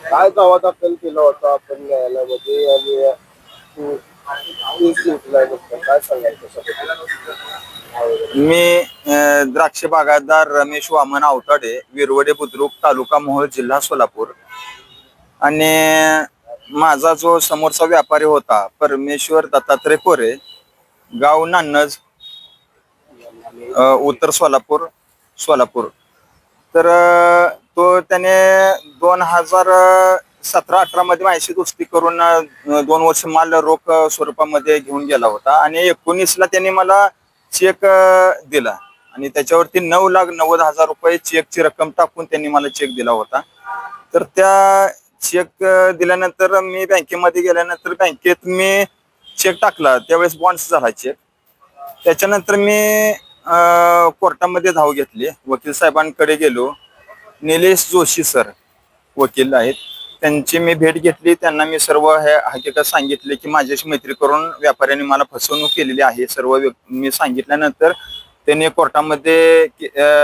काय दावा दाखल केला होता आपण न्यायालयामध्ये आणि केस जिंकलाय नुसतं काय सांगाल त्याच्याबद्दल? मी द्राक्ष बागायतदार रमेश वामन आवताडे, विरवडे बुद्रुक, तालुका मोहोळ, जिल्हा सोलापूर. आणि माझा जो समोरचा व्यापारी होता परमेश्वर दत्तात्रय कोरे, गाव नान्नज, उत्तर सोलापूर सोलापूर. तर तो त्याने 2017-18 मध्ये माझ्याशी दोस्ती करून 2 वर्ष माल रोख स्वरूपामध्ये घेऊन गेला होता आणि 19ला त्यांनी मला चेक दिला आणि त्याच्यावरती 9,90,000 रुपये चेकची रक्कम टाकून त्यांनी मला चेक दिला होता. तर त्या चेक दिल्यानंतर मी बँकेमध्ये गेल्यानंतर बँकेत मी चेक टाकला, त्यावेळेस बॉन्ड्स झाला चेक. त्याच्यानंतर मी कोर्टामध्ये धाव घेतली, वकील साहेबांकडे गेलो. निलेश जोशी सर वकील आहेत, त्यांची मी भेट घेतली. त्यांना मी सर्व हे हकीकत सांगितले की माझ्याशी मैत्री करून व्यापाऱ्यांनी मला फसवणूक केलेली आहे. सर्व मी सांगितल्यानंतर त्यांनी कोर्टामध्ये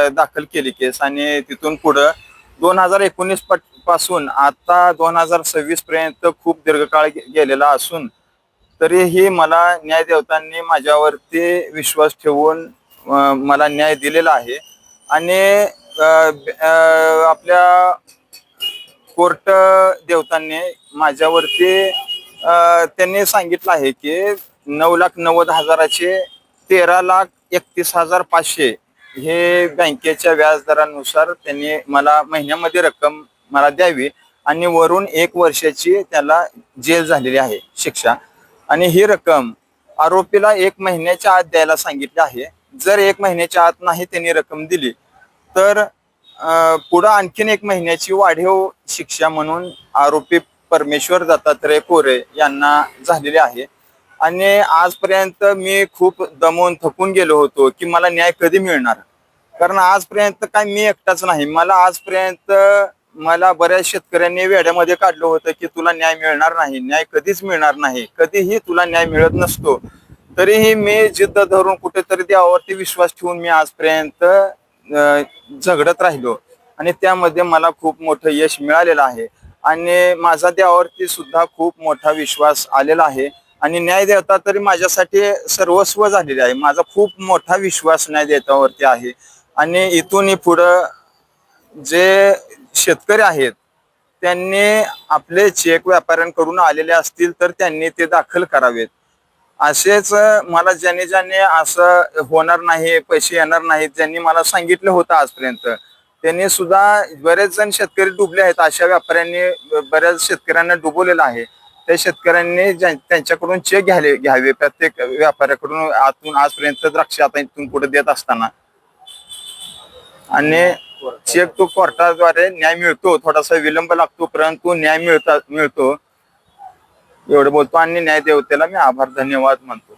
दाखल केली केस आणि तिथून पुढं 2019 पासून आता 2026 पर्यंत खूप दीर्घकाळ गेलेला असून तरीही मला न्याय देवतांनी माझ्यावरती विश्वास ठेवून मला न्याय दिलेला आहे. आणि आपल्या कोर्ट देवतांनी माझ्यावरती त्यांनी सांगितलं आहे की 9,90,000चे 13,31,500 हे बँकेच्या व्याजदरानुसार त्यांनी मला महिन्यामध्ये रक्कम मला द्यावी आणि वरून 1 वर्षाची त्याला जेल झालेली आहे शिक्षा. आणि ही रक्कम आरोपीला 1 महिन्याच्या आत द्यायला सांगितली आहे. जर 1 महिन्याच्या आत नाही त्यांनी रक्कम दिली तर पुढं आणखीन 1 महिन्याची वाढीव शिक्षा म्हणून आरोपी परमेश्वर दत्तात्रय कोरे यांना झालेली आहे. आणि आजपर्यंत मी खूप दमून थकून गेलो होतो की मला न्याय कधी मिळणार, कारण आजपर्यंत काय मी एकटाच नाही, मला बऱ्याच शेतकऱ्यांनी वेड्यामध्ये काढलं होतं की तुला न्याय मिळणार नाही, न्याय कधीच मिळणार नाही, कधीही तुला न्याय मिळत नसतो. तरीही मी जिद्द धरून कुठेतरी देवावरती विश्वास ठेवून मी आजपर्यंत झगडत राहिलो आणि त्यामध्ये मला खूप मोठं यश मिळालेलं आहे. आणि माझा देवावरती सुद्धा खूप मोठा विश्वास आलेला आहे आणि न्याय देवता तरी माझ्यासाठी सर्वस्व झालेले आहे. माझा खूप मोठा विश्वास न्याय देवतावरती आहे. आणि इथून पुढं जे शेतकरी आहेत त्यांनी आपले चेक व्यापाऱ्यांकडून आलेले असतील तर त्यांनी ते दाखल करावेत. असेच मला ज्याने असं होणार नाही, पैसे येणार नाहीत, ज्यांनी मला सांगितलं होतं आजपर्यंत, त्यांनी सुद्धा बरेच जण शेतकरी डुबले आहेत. अशा व्यापाऱ्यांनी बऱ्याच शेतकऱ्यांना डुबवलेलं आहे. त्या शेतकऱ्यांनी त्यांच्याकडून चेक घ्यावे प्रत्येक व्यापाऱ्याकडून आजपर्यंत द्राक्ष आता इथून पुढे देत असताना. आणि चेक तो कोर्टाद्वारे न्याय मिळतो, थोडासा विलंब लागतो परंतु न्याय मिळतो. एवढं बोलतो आणि न्याय देवतेला मी आभार धन्यवाद मानतो.